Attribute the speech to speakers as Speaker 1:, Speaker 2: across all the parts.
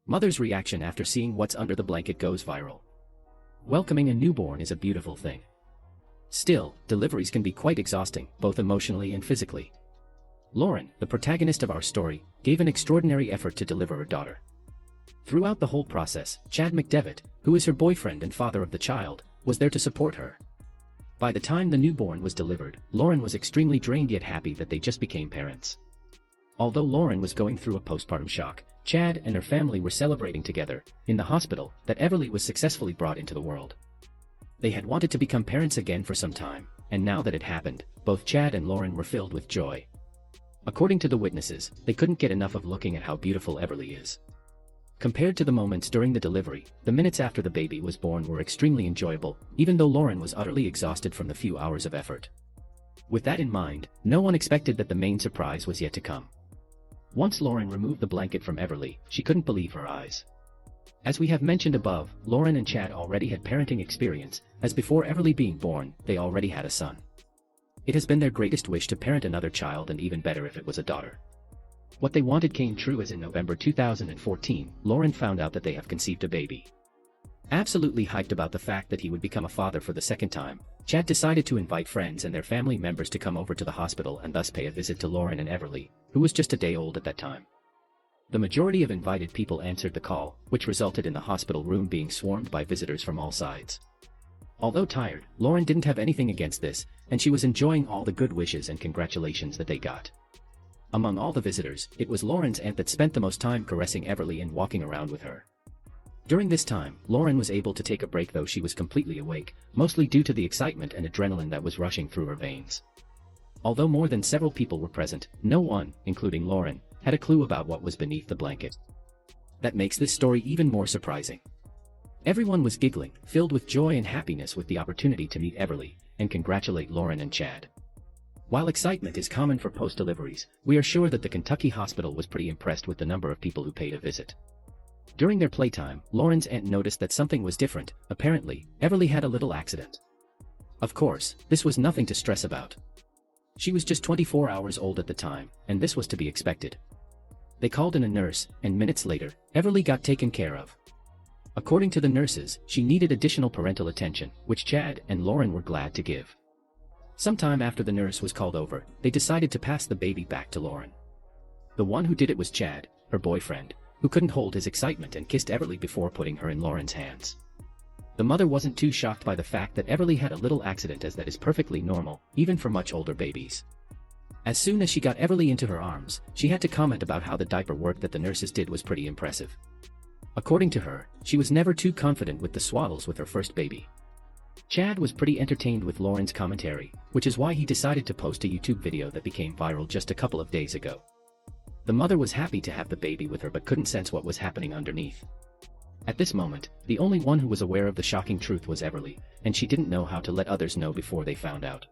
Speaker 1: Mother's reaction after seeing what's under the blanket goes viral. Welcoming a newborn is a beautiful thing. Still, deliveries can be quite exhausting, both emotionally and physically. Lauren, the protagonist of our story, gave an extraordinary effort to deliver her daughter. Throughout the whole process, Chad McDevitt, who is her boyfriend and father of the child, was there to support her. By the time the newborn was delivered, Lauren was extremely drained yet happy that they just became parents. Although Lauren was going through a postpartum shock, Chad and her family were celebrating together, in the hospital, that Everly was successfully brought into the world. They had wanted to become parents again for some time, and now that it happened, both Chad and Lauren were filled with joy. According to the witnesses, they couldn't get enough of looking at how beautiful Everly is. Compared to the moments during the delivery, the minutes after the baby was born were extremely enjoyable, even though Lauren was utterly exhausted from the few hours of effort. With that in mind, no one expected that the main surprise was yet to come. Once Lauren removed the blanket from Everly, she couldn't believe her eyes. As we have mentioned above, Lauren and Chad already had parenting experience, as before Everly being born, they already had a son. It has been their greatest wish to parent another child, and even better if it was a daughter. What they wanted came true, as in November 2014, Lauren found out that they have conceived a baby. Absolutely hyped about the fact that he would become a father for the second time, Chad decided to invite friends and their family members to come over to the hospital and thus pay a visit to Lauren and Everly, who was just a day old at that time. The majority of invited people answered the call, which resulted in the hospital room being swarmed by visitors from all sides. Although tired, Lauren didn't have anything against this, and she was enjoying all the good wishes and congratulations that they got. Among all the visitors, it was Lauren's aunt that spent the most time caressing Everly and walking around with her. During this time, Lauren was able to take a break, though she was completely awake, mostly due to the excitement and adrenaline that was rushing through her veins. Although more than several people were present, no one, including Lauren, had a clue about what was beneath the blanket. That makes this story even more surprising. Everyone was giggling, filled with joy and happiness with the opportunity to meet Everly, and congratulate Lauren and Chad. While excitement is common for post-deliveries, we are sure that the Kentucky hospital was pretty impressed with the number of people who paid a visit. During their playtime, Lauren's aunt noticed that something was different. Apparently, Everly had a little accident. Of course, this was nothing to stress about. She was just 24 hours old at the time, and this was to be expected. They called in a nurse, and minutes later, Everly got taken care of. According to the nurses, she needed additional parental attention, which Chad and Lauren were glad to give. Sometime after the nurse was called over, they decided to pass the baby back to Lauren. The one who did it was Chad, her boyfriend, who couldn't hold his excitement and kissed Everly before putting her in Lauren's hands. The mother wasn't too shocked by the fact that Everly had a little accident, as that is perfectly normal, even for much older babies. As soon as she got Everly into her arms, she had to comment about how the diaper work that the nurses did was pretty impressive. According to her, she was never too confident with the swaddles with her first baby. Chad was pretty entertained with Lauren's commentary, which is why he decided to post a YouTube video that became viral just a couple of days ago. The mother was happy to have the baby with her but couldn't sense what was happening underneath. At this moment, the only one who was aware of the shocking truth was Everly, and she didn't know how to let others know before they found out.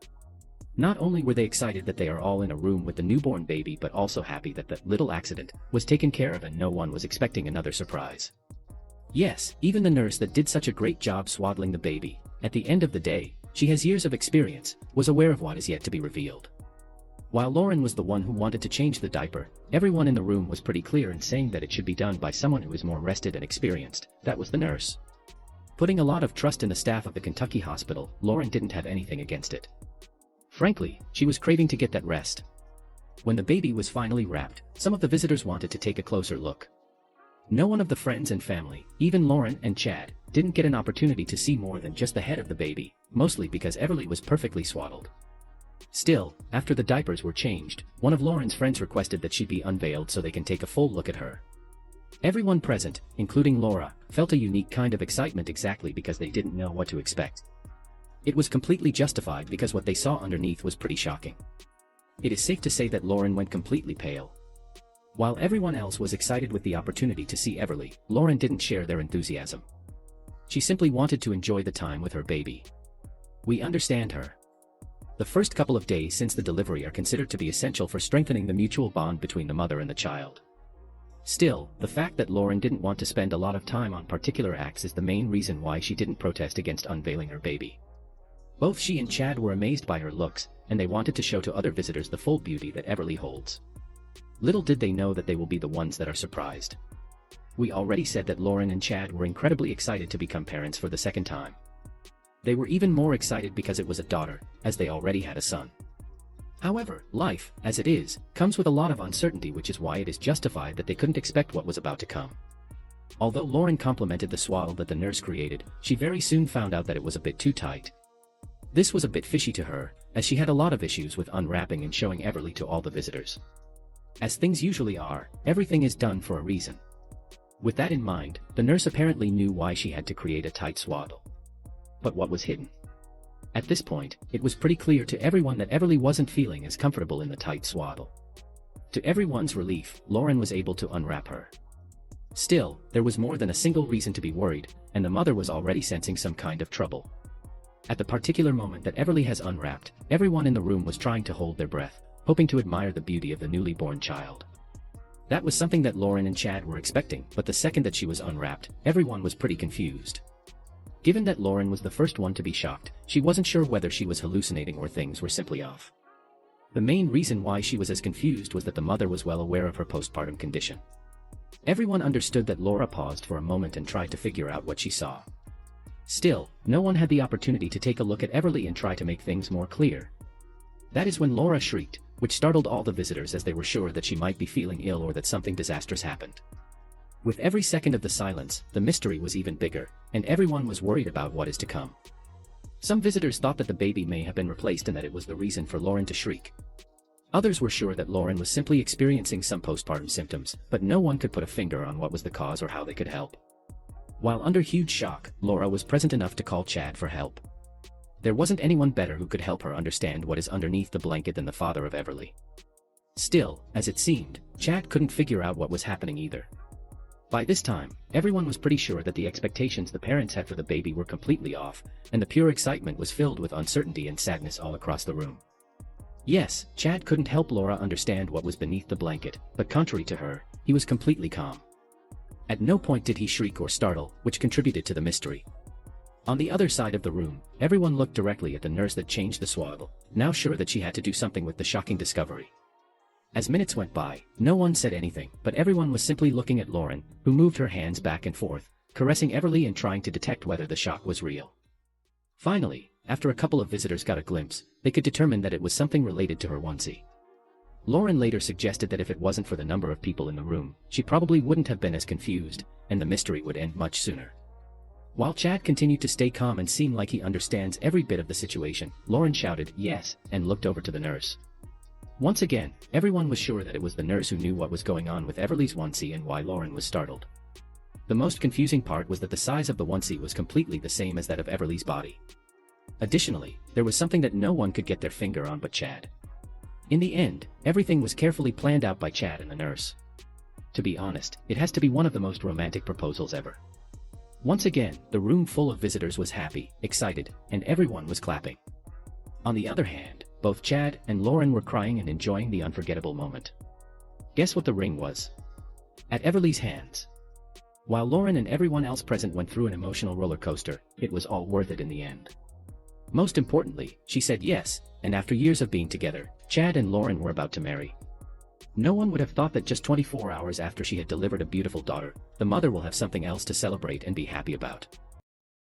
Speaker 1: Not only were they excited that they are all in a room with the newborn baby, but also happy that the little accident was taken care of and no one was expecting another surprise. Yes, even the nurse that did such a great job swaddling the baby, at the end of the day, she has years of experience, was aware of what is yet to be revealed. While Lauren was the one who wanted to change the diaper, everyone in the room was pretty clear in saying that it should be done by someone who is more rested and experienced. That was the nurse. Putting a lot of trust in the staff of the Kentucky hospital, Lauren didn't have anything against it. Frankly, she was craving to get that rest. When the baby was finally wrapped, some of the visitors wanted to take a closer look. No one of the friends and family, even Lauren and Chad, didn't get an opportunity to see more than just the head of the baby, mostly because Everly was perfectly swaddled. Still, after the diapers were changed, one of Lauren's friends requested that she be unveiled so they can take a full look at her. Everyone present, including Laura, felt a unique kind of excitement exactly because they didn't know what to expect. It was completely justified because what they saw underneath was pretty shocking. It is safe to say that Lauren went completely pale. While everyone else was excited with the opportunity to see Everly, Lauren didn't share their enthusiasm. She simply wanted to enjoy the time with her baby. We understand her. The first couple of days since the delivery are considered to be essential for strengthening the mutual bond between the mother and the child. Still, the fact that Lauren didn't want to spend a lot of time on particular acts is the main reason why she didn't protest against unveiling her baby. Both she and Chad were amazed by her looks, and they wanted to show to other visitors the full beauty that Everly holds. Little did they know that they will be the ones that are surprised. We already said that Lauren and Chad were incredibly excited to become parents for the second time. They were even more excited because it was a daughter, as they already had a son. However, life, as it is, comes with a lot of uncertainty, which is why it is justified that they couldn't expect what was about to come. Although Lauren complimented the swaddle that the nurse created, she very soon found out that it was a bit too tight. This was a bit fishy to her, as she had a lot of issues with unwrapping and showing Everly to all the visitors. As things usually are, everything is done for a reason. With that in mind, the nurse apparently knew why she had to create a tight swaddle. But what was hidden? At this point, it was pretty clear to everyone that Everly wasn't feeling as comfortable in the tight swaddle. To everyone's relief, Lauren was able to unwrap her. Still, there was more than a single reason to be worried, and the mother was already sensing some kind of trouble. At the particular moment that Everly has unwrapped, everyone in the room was trying to hold their breath, hoping to admire the beauty of the newly born child. That was something that Lauren and Chad were expecting, but the second that she was unwrapped, everyone was pretty confused. Given that Lauren was the first one to be shocked, she wasn't sure whether she was hallucinating or things were simply off. The main reason why she was as confused was that the mother was well aware of her postpartum condition. Everyone understood that Laura paused for a moment and tried to figure out what she saw. Still, no one had the opportunity to take a look at Everly and try to make things more clear. That is when Laura shrieked, which startled all the visitors as they were sure that she might be feeling ill or that something disastrous happened. With every second of the silence, the mystery was even bigger, and everyone was worried about what is to come. Some visitors thought that the baby may have been replaced and that it was the reason for Lauren to shriek. Others were sure that Lauren was simply experiencing some postpartum symptoms, but no one could put a finger on what was the cause or how they could help. While under huge shock, Laura was present enough to call Chad for help. There wasn't anyone better who could help her understand what is underneath the blanket than the father of Everly. Still, as it seemed, Chad couldn't figure out what was happening either. By this time, everyone was pretty sure that the expectations the parents had for the baby were completely off, and the pure excitement was filled with uncertainty and sadness all across the room. Yes, Chad couldn't help Laura understand what was beneath the blanket, but contrary to her, he was completely calm. At no point did he shriek or startle, which contributed to the mystery. On the other side of the room, everyone looked directly at the nurse that changed the swaddle, now sure that she had to do something with the shocking discovery. As minutes went by, no one said anything, but everyone was simply looking at Lauren, who moved her hands back and forth, caressing Everly and trying to detect whether the shock was real. Finally, after a couple of visitors got a glimpse, they could determine that it was something related to her onesie. Lauren later suggested that if it wasn't for the number of people in the room, she probably wouldn't have been as confused, and the mystery would end much sooner. While Chad continued to stay calm and seem like he understands every bit of the situation, Lauren shouted, "Yes," and looked over to the nurse. Once again, everyone was sure that it was the nurse who knew what was going on with Everly's onesie and why Lauren was startled. The most confusing part was that the size of the onesie was completely the same as that of Everly's body. Additionally, there was something that no one could get their finger on but Chad. In the end, everything was carefully planned out by Chad and the nurse. To be honest, it has to be one of the most romantic proposals ever. Once again, the room full of visitors was happy, excited, and everyone was clapping. On the other hand, both Chad and Lauren were crying and enjoying the unforgettable moment. Guess what the ring was? At Everly's hands. While Lauren and everyone else present went through an emotional roller coaster, it was all worth it in the end. Most importantly, she said yes, and after years of being together, Chad and Lauren were about to marry. No one would have thought that just 24 hours after she had delivered a beautiful daughter, the mother will have something else to celebrate and be happy about.